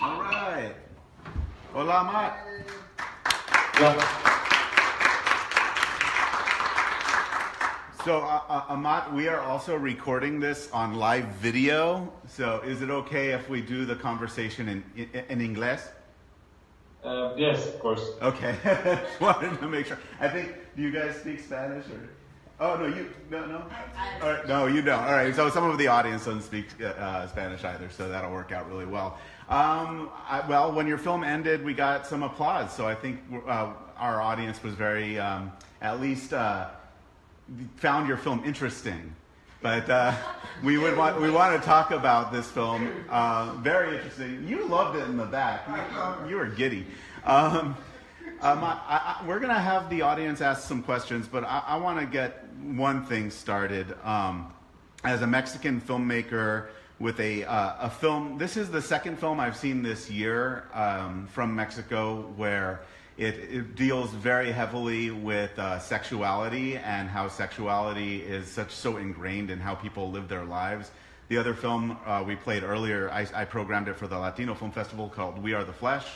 All right. Hola, Amat. So, Amat, we are also recording this on live video. So, is it okay if we do the conversation in English? Yes, of course. Okay. Just wanted to make sure. I think, do you guys speak Spanish or? Oh, no, no? All right, no, you don't. All right, so some of the audience doesn't speak Spanish either, so that'll work out really well. Well, when your film ended, we got some applause, so I think our audience was very, at least found your film interesting. But we want to talk about this film. Very interesting. You loved it in the back. You were giddy. We're going to have the audience ask some questions, but I want to get one thing started. As a Mexican filmmaker with a film, this is the second film I've seen this year from Mexico where it deals very heavily with sexuality and how sexuality is so ingrained in how people live their lives. The other film we played earlier, I programmed it for the Latino Film Festival called We Are the Flesh.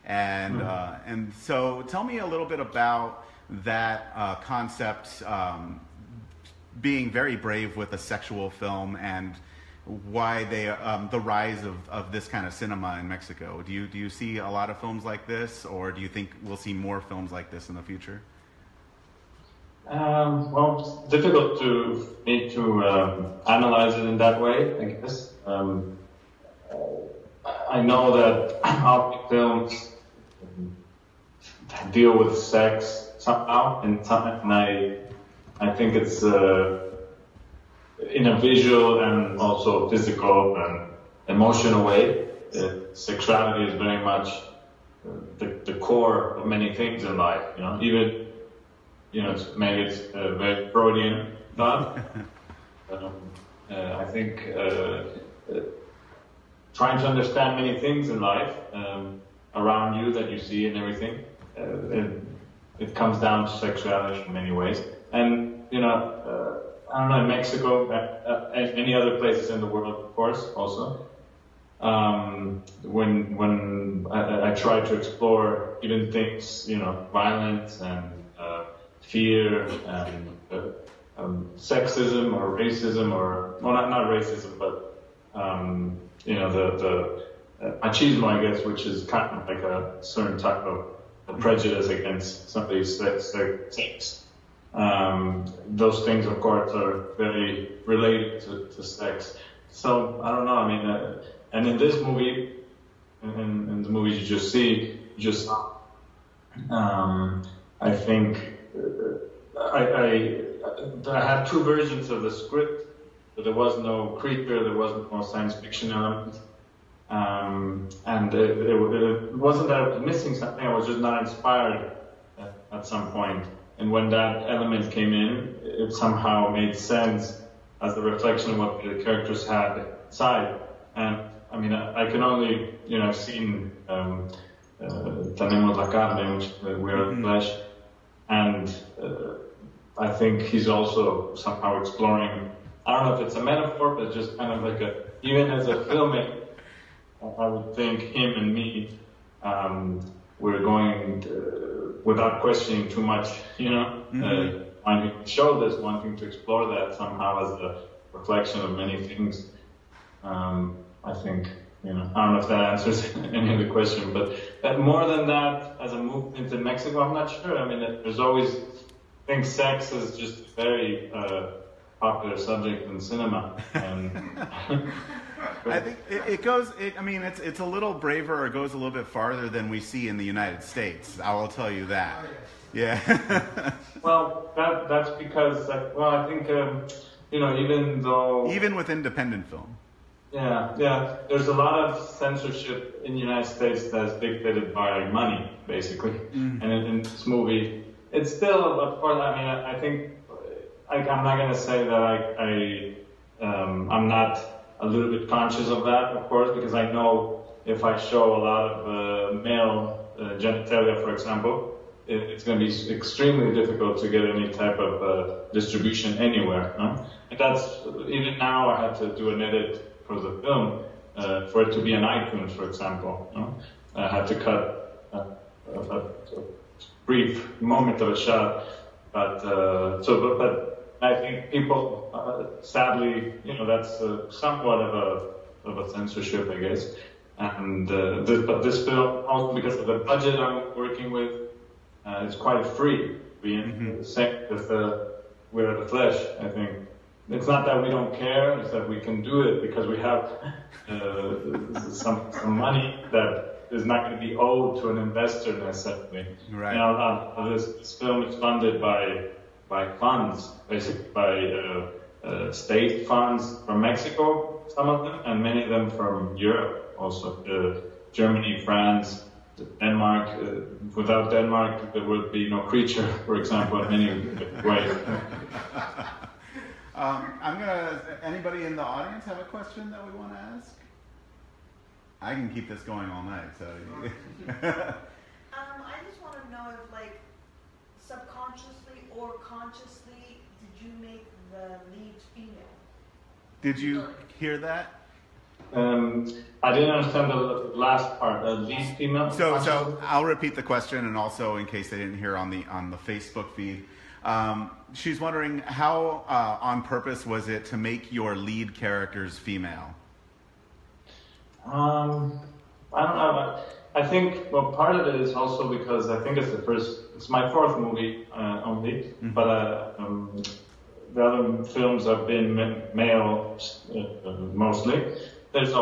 And so tell me a little bit about that concept, being very brave with a sexual film and why the rise of this kind of cinema in Mexico. Do you see a lot of films like this, or do you think we'll see more films like this in the future? Well, it's difficult for me to analyze it in that way, I guess. I know that art films deal with sex somehow, and I think it's in a visual and also physical and emotional way. Sexuality is very much the core of many things in life. Even maybe it's a very Freudian thought. I think trying to understand many things in life around you that you see and everything, it comes down to sexuality in many ways. And I don't know, in Mexico, and any other places in the world, of course, also. When I try to explore even things, violence and fear and sexism or racism, or well, not racism, but the machismo, I guess, which is kind of like a certain type of prejudice against somebody's sex. Those things, of course, are very related to sex. So I don't know. I mean, and in this movie, in the movies you just see, I think I have two versions of the script, but there was no creature, there was no science fiction element, and it wasn't that I was missing something. I was just not inspired at some point. And when that element came in, it somehow made sense as the reflection of what the characters had inside. And I mean, I can only, I've seen Tenemos la carne, which we are the flesh, and I think he's also somehow exploring, I don't know if it's a metaphor, but just kind of like even as a filmmaker, I would think him and me, we're going without questioning too much, wanting to show this, wanting to explore that somehow as a reflection of many things. I think, I don't know if that answers any of the question, but more than that, as a movement in Mexico, I'm not sure. I mean, there's always, I think sex is just a very popular subject in cinema. And I think it goes. It's a little braver, or goes a little bit farther than we see in the United States. I will tell you that. Yeah. Well, that's because, I think even with independent film. Yeah. There's a lot of censorship in the United States that's dictated by money, basically. And in this movie, it's still, of course. I mean, I think I'm not gonna say that I'm not a little bit conscious of that, of course, because I know if I show a lot of male genitalia, for example, it's going to be extremely difficult to get any type of distribution anywhere. No? And that's, even now I had to do an edit for the film, for it to be an iTunes, for example. You know? I had to cut a brief moment of a shot, but I think people, sadly, you know, that's somewhat of a censorship, I guess. And but this film, also because of the budget I'm working with, it's quite free. Being same with We're the Flesh, I think. It's not that we don't care, it's that we can do it because we have some money that is not going to be owed to an investor necessarily. Right. You know, this film is funded by funds, basically by state funds from Mexico, some of them, and many of them from Europe also. Germany, France, Denmark. Without Denmark, there would be no creature, for example, in many ways. Anybody in the audience have a question that we want to ask? I can keep this going all night, so. I just want to know if, like, subconsciously or consciously, did you make the lead female? Did you hear that? I didn't understand the last part. Lead female. So I'll repeat the question, and also in case they didn't hear on the Facebook feed. She's wondering how on purpose was it to make your lead characters female? I don't know. I think, well, part of it is also because I think it's my fourth movie only, but the other films have been male mostly. There's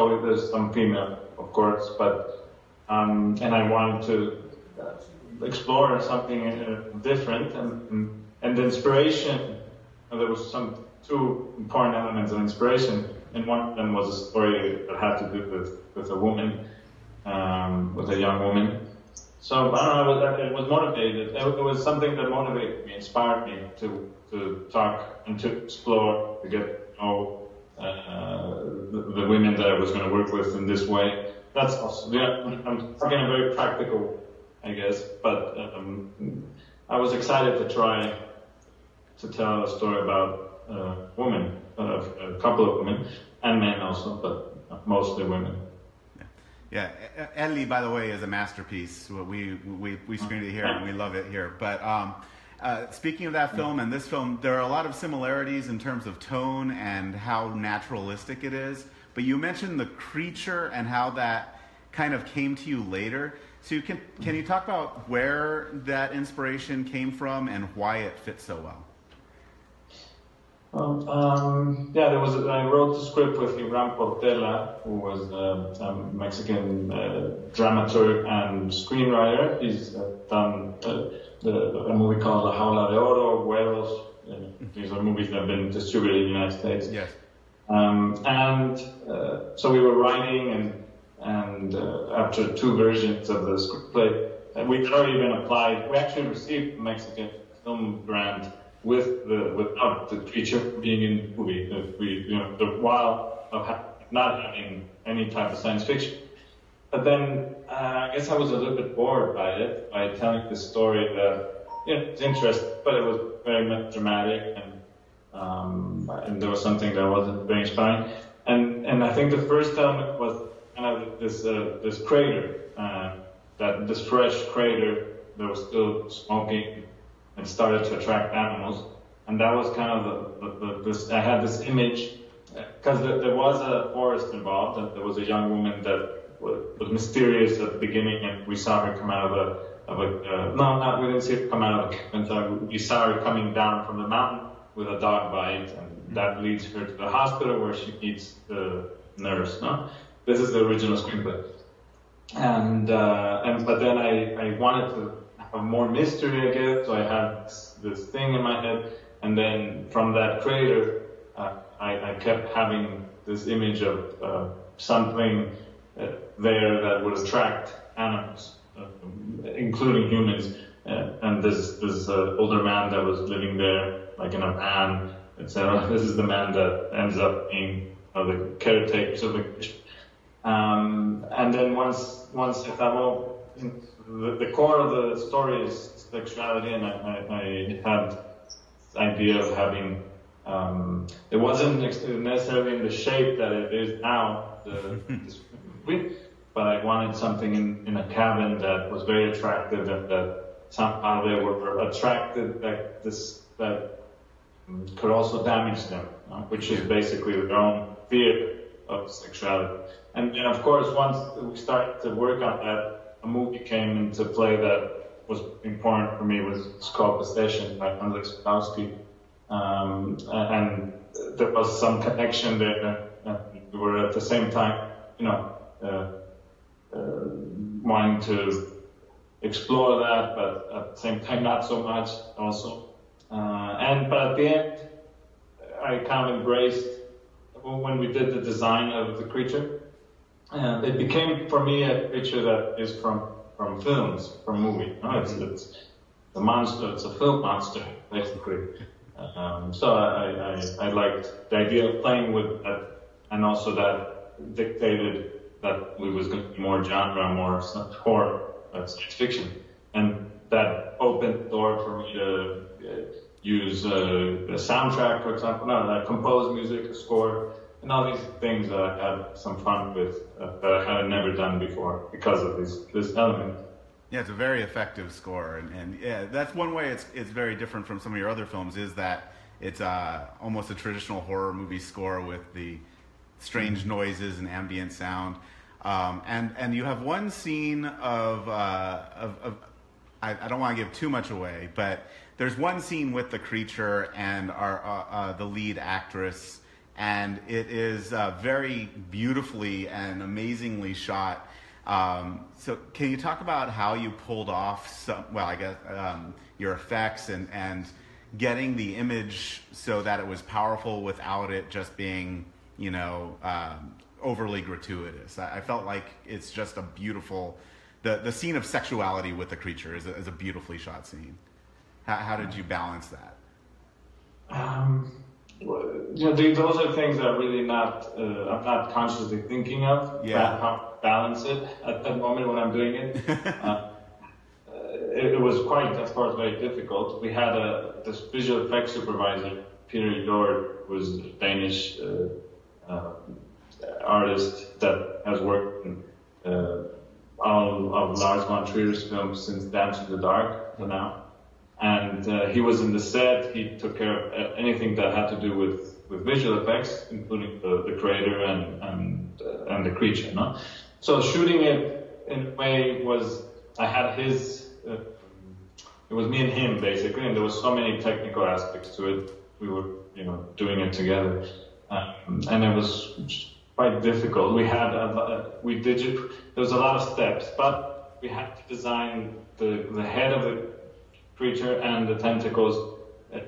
some female, of course, but and I wanted to explore something different, and the inspiration. There was two important elements of inspiration, and one of them was a story that had to do with a woman, with a young woman. So I don't know, it was motivated. It was something that motivated me, inspired me to talk and to explore, to get to know the women that I was going to work with in this way. That's awesome. Yeah, I'm talking a very practical, I guess, but I was excited to try to tell a story about women, a couple of women, and men also, but mostly women. Yeah, Ellie, by the way, is a masterpiece. We screened it here and we love it here. But speaking of that film and this film, there are a lot of similarities in terms of tone and how naturalistic it is. But you mentioned the creature and how that kind of came to you later. So can you talk about where that inspiration came from and why it fits so well? I wrote the script with Ibrahim Portela, who was a Mexican dramaturg and screenwriter. He's done a movie called La Jaula de Oro, Huevos. These are movies that have been distributed in the United States. Yes. So we were writing, and after two versions of the screenplay, we had already been applied. We actually received a Mexican film grant without the creature being in the movie. While not having any type of science fiction. But then I guess I was a little bit bored by it, by telling this story that it's interesting, but it was very much dramatic, and there was something that wasn't very inspiring. And I think the first element was kind of this crater, this fresh crater that was still smoking and started to attract animals. And that was kind of I had this image, because there was a forest involved, and there was a young woman that was mysterious at the beginning, and we saw her come out we didn't see her come out of a cabin, we saw her coming down from the mountain with a dog bite, and that leads her to the hospital where she meets the nurse. No? This is the original screenplay. But then I wanted to have more mystery, I guess, so I had this thing in my head, and then from that crater, I kept having this image of something there that would attract animals, including humans, and this older man that was living there, like in a van, etc. This is the man that ends up being the caretaker of the kitchen. And then once I thought, well, the core of the story is sexuality, and I had this idea of having, it wasn't necessarily in the shape that it is now, this movie, but I wanted something in a cabin that was very attractive and that somehow they were attracted that could also damage them, which is basically their own fear of sexuality. And of course, once we started to work on that, a movie came into play that was important for me. It's called Possession by Amat Escalante. And there was some connection there. We were at the same time, wanting to explore that, but at the same time not so much also. But at the end, I kind of embraced, when we did the design of the creature, it became for me a creature that is from films, from movie. It's a monster, it's a film monster, basically. So I liked the idea of playing with that, and also that dictated that we was going to be more genre, more horror, science fiction. And that opened the door for me to use a soundtrack, for example, compose music, a score, and all these things that I had some fun with that I had never done before because of this element. Yeah, it's a very effective score, and yeah, that's one way it's very different from some of your other films, is that it's almost a traditional horror movie score with the strange noises and ambient sound. And you have one scene of I don't want to give too much away, but there's one scene with the creature and the lead actress, and it is very beautifully and amazingly shot. So can you talk about how you pulled off your effects and getting the image so that it was powerful without it just being, overly gratuitous? I felt like it's just a beautiful, the scene of sexuality with the creature is a beautifully shot scene. How did you balance that? Those are things that really I'm not consciously thinking of. Yeah. How to balance it at that moment when I'm doing it. It was quite, of course, very difficult. We had this visual effects supervisor, Peter Jord, who was a Danish artist that has worked in all of Lars von Trier's films since Dance in the Dark to now. And he was in the set. He took care of anything that had to do with visual effects, including the creator and the creature. No? So shooting it in a way was, I had his. It was me and him basically, and there was so many technical aspects to it. We were, doing it together, and it was quite difficult. There was a lot of steps, but we had to design the head of the creature and the tentacles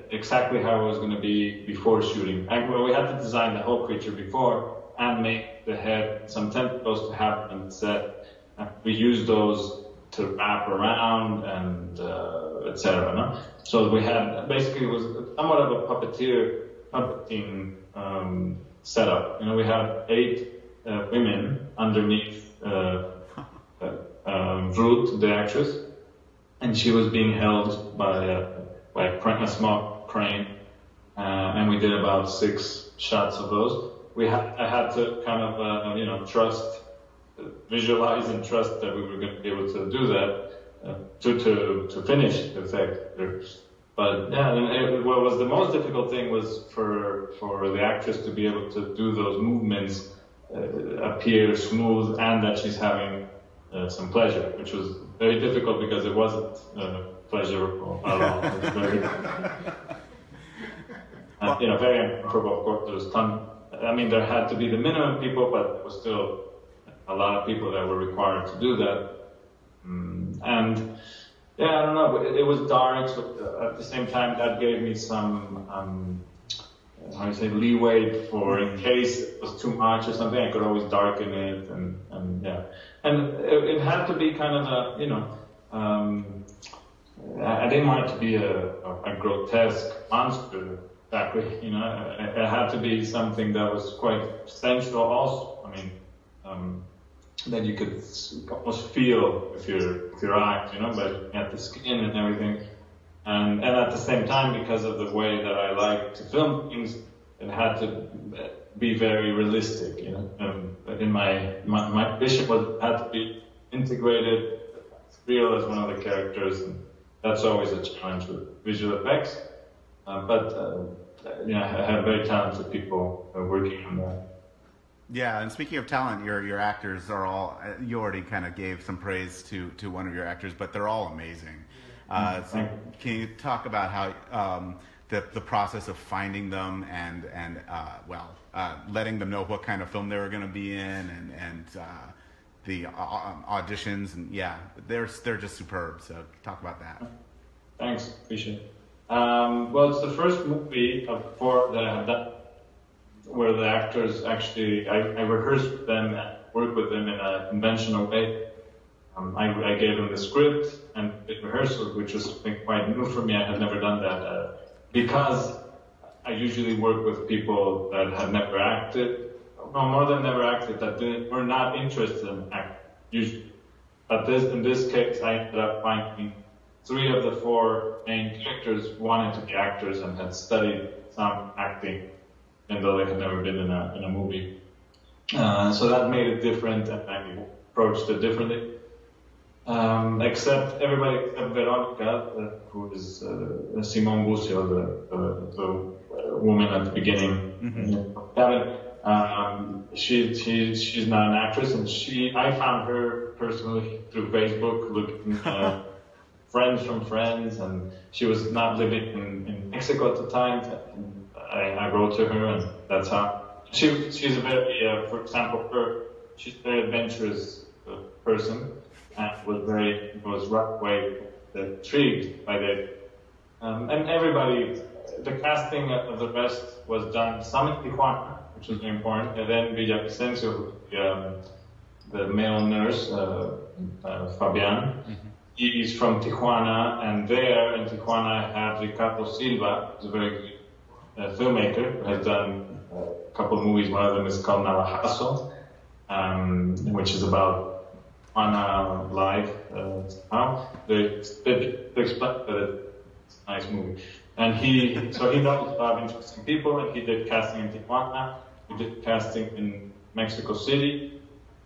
exactly how it was going to be before shooting. And we had to design the whole creature before and make the head, some tentacles to have on set. We used those to wrap around and etc. No? So we had, basically it was somewhat of a puppeting setup. We had 8 women underneath Ruth, the actress, and she was being held by a small crane, and we did about 6 shots of those. I had to kind of visualize and trust that we were going to be able to do that to finish the effect. But yeah, what was the most difficult thing was for the actress to be able to do those movements appear smooth and that she's having some pleasure, which was very difficult because it wasn't pleasurable at all. It was very, very uncomfortable. Of course, there was there had to be the minimum people, but there was still a lot of people that were required to do that. And yeah, I don't know, it was dark, so at the same time that gave me some, leeway for in case it was too much or something, I could always darken it, and yeah. And it had to be kind of I didn't want it to be a grotesque monster, exactly, it had to be something that was quite sensual also. That you could almost feel with your eye, but at the skin and everything. And at the same time, because of the way that I like to film things, it had to be very realistic. You know, in my vision was had to be integrated, real as one of the characters, and that's always a challenge with visual effects. But I have very talented people working on that. Yeah, and speaking of talent, your actors are all. You already kind of gave some praise to one of your actors, but they're all amazing. So can you talk about how the process of finding them and letting them know what kind of film they were going to be in and the auditions, and they're just superb. So talk about that. Thanks, appreciate it. Well, it's the first movie of 4 that I have done where the actors actually, I rehearsed with them and worked with them in a conventional way. I gave them the script and did rehearsals, which was something quite new for me. I had never done that because I usually work with people that had never acted, no, more than never acted, that were not interested in acting, usually. But in this case, I ended up finding 3 of the 4 main characters wanted to be actors and had studied some acting, even though they had never been in a movie. So that made it different, and I approached it differently. Except everybody except Veronica, who is Simone Bucio, the woman at the beginning. She's not an actress, and I found her personally through Facebook, looking friends from friends, and she was not living in Mexico at the time. I wrote to her, and that's how she's a very, for example, she's a very adventurous person, and was right away intrigued by that. And everybody, the casting of the rest was done, some in Tijuana, which was very important, and then Villavicencio, the male nurse, Fabian, he's from Tijuana, and there in Tijuana I have Ricardo Silva, who's a very good filmmaker, who has done a couple of movies. One of them is called Navajazo, which is about Tijuana life. They explain that it's a nice movie. And he knows a lot of interesting people, and he did casting in Tijuana, he did casting in Mexico City,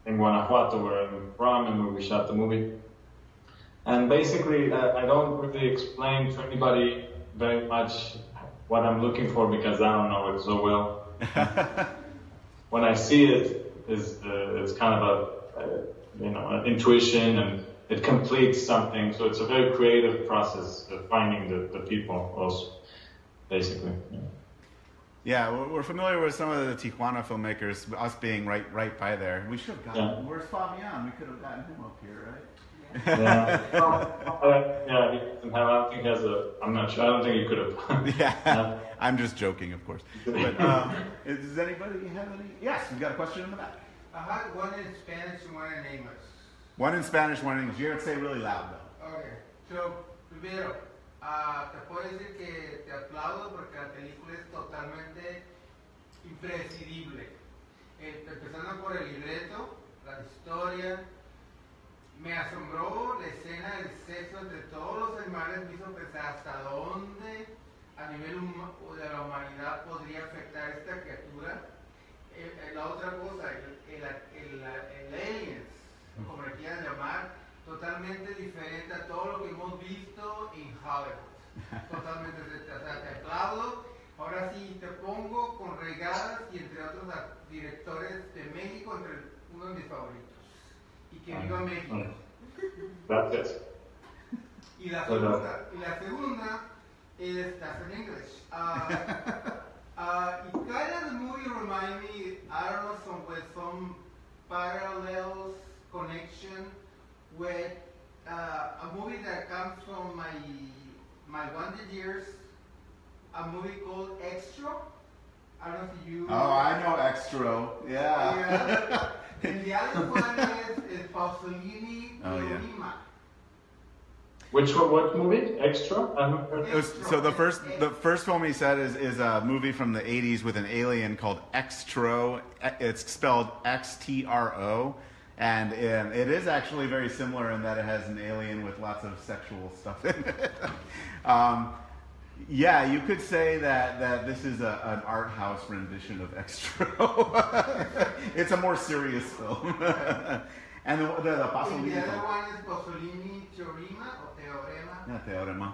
in Guanajuato, where I'm from, and where we shot the movie. And basically, I don't really explain to anybody very much what I'm looking for, because I don't know it so well. When I see it, it's kind of an intuition, and it completes something. So it's a very creative process of finding the people also, basically. Yeah, we're familiar with some of the Tijuana filmmakers, us being right by there. We should have gotten, where's Fabian? We could have gotten him up here, right? Yeah. He doesn't have, I don't think he has I'm not sure, I don't think he could have. Yeah, I'm just joking, of course. But does anybody have any? Yes, we've got a question in the back. I had one in Spanish and one in English. One in Spanish, one in English. You have to say really loud, though. Okay. So, primero, te puedo decir que te aplaudo porque la película es totalmente impredecible. Empezando por el libreto, la historia. Me asombró la escena del sexo entre todos los animales, me hizo pensar hasta dónde a nivel de la humanidad podría afectar esta criatura. La otra cosa, el aliens, como le quieran llamar, totalmente diferente a todo lo que hemos visto en Hollywood. Totalmente diferente. O sea, te aplaudo. Ahora sí, te pongo con regadas y entre otros directores de México, entre uno de mis favoritos. Y que viva México. Gracias. Y la segunda is, that's in English. It kind of the movie remind me, I don't know, with some parallels, connection with a movie that comes from my wonder years, a movie called Extra. I don't know if you... Oh, I know Extra. Yeah. And the other one is Pasolini Lima. Which one? What movie? Extra? I haven't heard of it. So the first film he said is a movie from the 80s with an alien called Xtro. It's spelled Xtro, and it is actually very similar in that it has an alien with lots of sexual stuff in it. Yeah, you could say that this is an art house rendition of Extra. It's a more serious film. And the And Pasolini. the other one is Pasolini Teorema or Teorema. Yeah, Teorema.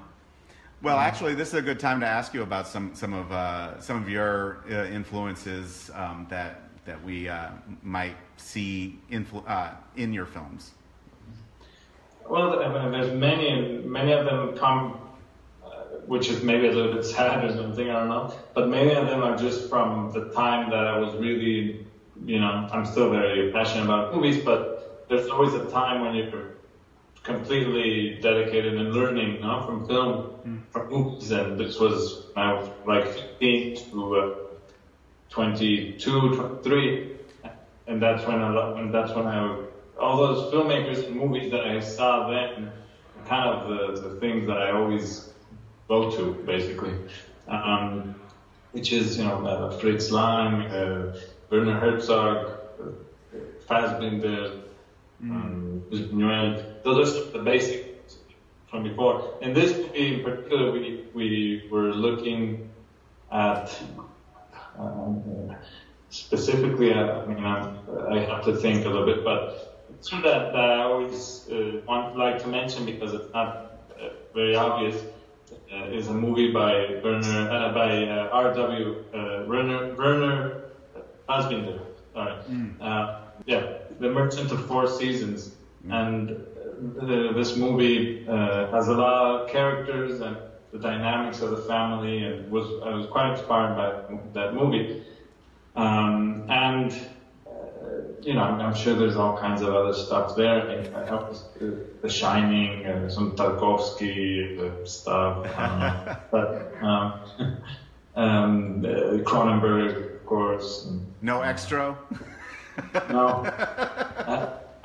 Well, actually, this is a good time to ask you about some of your influences that we might see in your films. Well, there's many of them come, which is maybe a little bit sad or something, I don't know. But many of them are just from the time that I was really, I'm still very passionate about movies, but there's always a time when you're completely dedicated and learning, from film, from movies. And this was when I was like 15 to 22, 23, and that's when all those filmmakers and movies that I saw then, kind of the things that I always go to, basically, which is, Fritz Lang, Werner Herzog, Fassbinder, Buñuel. Those are the basics from before. In this movie in particular, we were looking at specifically, I have to think a little bit, but it's true that I always like to mention, because it's not very obvious, is a movie by R.W. Werner Fassbinder. The Merchant of Four Seasons, and this movie has a lot of characters and the dynamics of the family, and I was quite inspired by that movie. I'm sure there's all kinds of other stuff there. The Shining, some Tarkovsky stuff, but Cronenberg, of course. No Extra? No.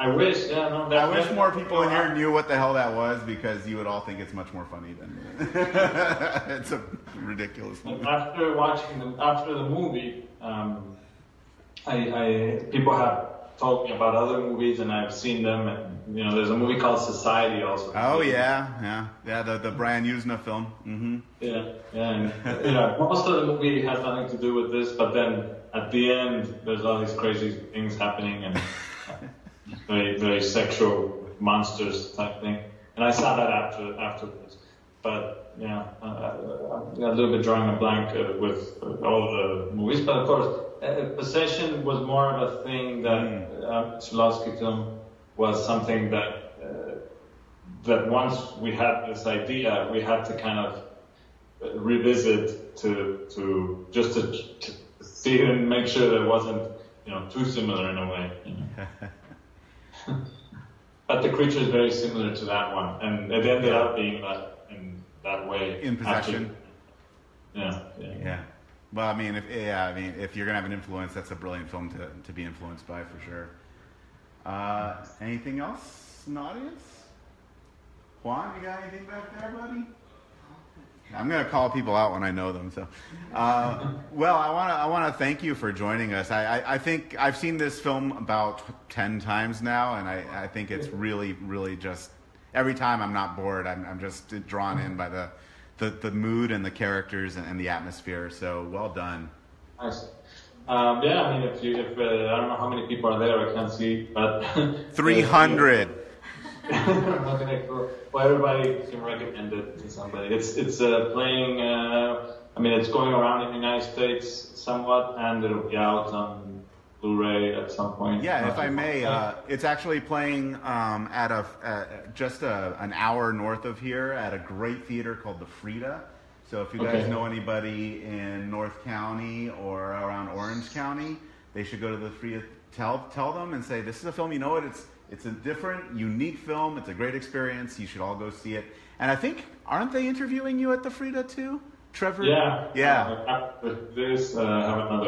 I wish, I wish more people in here knew what the hell that was, because you would all think it's much more funny than it's a ridiculous movie. After the movie, people have told me about other movies, and I've seen them. And, there's a movie called Society also. Oh yeah, the Brian Usna film. Mm-hmm. And most of the movie has nothing to do with this, but then at the end, there's all these crazy things happening, and very, very sexual monsters type thing. And I saw that afterwards. But a little bit drawing a blank with all the movies. But of course, Possession was more of a thing that Zulawski film was something that once we had this idea, we had to kind of revisit to see it and make sure that it wasn't too similar in a way. But the creature is very similar to that one, and it ended up being in that way. In Possession. Yeah. Well, if you're gonna have an influence, that's a brilliant film to be influenced by, for sure. Anything else in the audience? Juan, you got anything back there, buddy? I'm gonna call people out when I know them. So, well, I wanna thank you for joining us. I think I've seen this film about 10 times now, and I think it's really, really just every time I'm not bored. I'm just drawn in by the mood and the characters and the atmosphere. So well done. Nice. If I don't know how many people are there, I can't see, but 300. Okay, cool. Well, everybody can recommend it to somebody. It's playing. It's going around in the United States somewhat, and it'll be out on Blu-ray at some point. Yeah, if I may, it's actually playing at just an hour north of here at a great theater called the Frida. So if you guys know anybody in North County or around Orange County, they should go to the Frida. Tell them and say, this is a film, it's a different, unique film. It's a great experience. You should all go see it. And I think, aren't they interviewing you at the Frida too, Trevor? Yeah. After this, have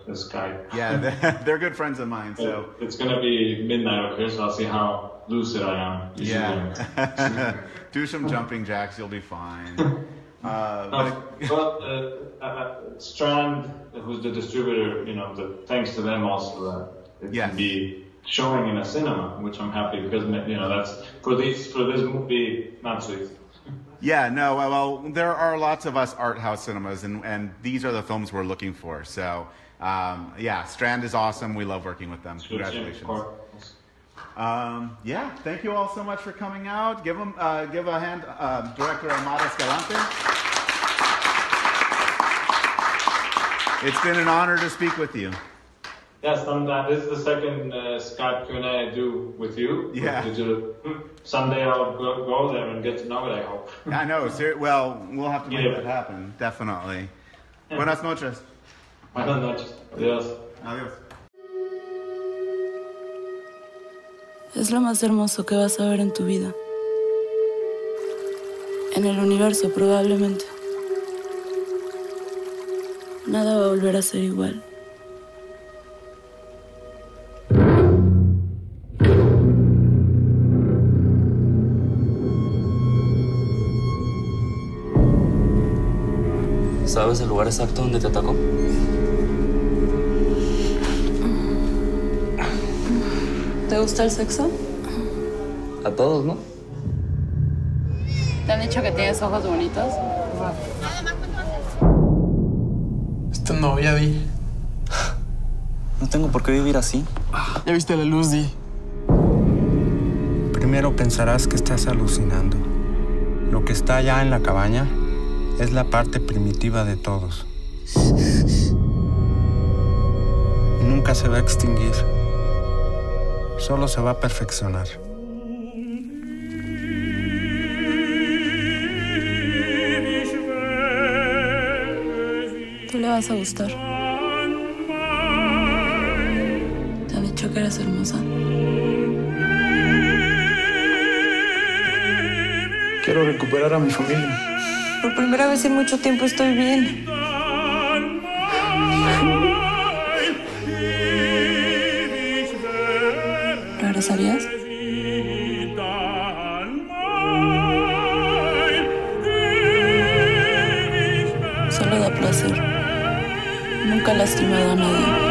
this guy. Yeah, they're good friends of mine. So it's gonna be midnight over here, so I'll see how lucid I am. Yeah. Do some jumping jacks. You'll be fine. Strand, who's the distributor, thanks to them also that it can be showing in a cinema, which I'm happy because that's for this movie not so easy. Yeah, no, well, there are lots of us art house cinemas, and these are the films we're looking for. So, yeah, Strand is awesome. We love working with them. Congratulations. Yeah, thank you all so much for coming out. Give a hand, Director Amat Escalante. It's been an honor to speak with you. Yes, this is the second Skype Q&A I do with you. Yeah. Someday I'll go there and get to know it, I hope. I know. Well, we'll have to make that happen. Definitely. Yeah. Buenas noches. Buenas noches. Adiós. Adiós. Es lo más hermoso que vas a ver en tu vida. En el universo, probablemente. Nada va a volver a ser igual. ¿Sabes el lugar exacto donde te atacó? ¿Te gusta el sexo? A todos, ¿no? ¿Te han dicho que tienes ojos bonitos? Es tu novia, Di. No tengo por qué vivir así. Ya viste la luz, Di. Primero pensarás que estás alucinando. Lo que está allá en la cabaña es la parte primitiva de todos. Nunca se va a extinguir. Solo se va a perfeccionar. Tú le vas a gustar. ¿Te han dicho que eres hermosa? Quiero recuperar a mi familia. Por primera vez en mucho tiempo estoy bien. ¿Regresarías? Solo da placer. Nunca ha lastimado a nadie.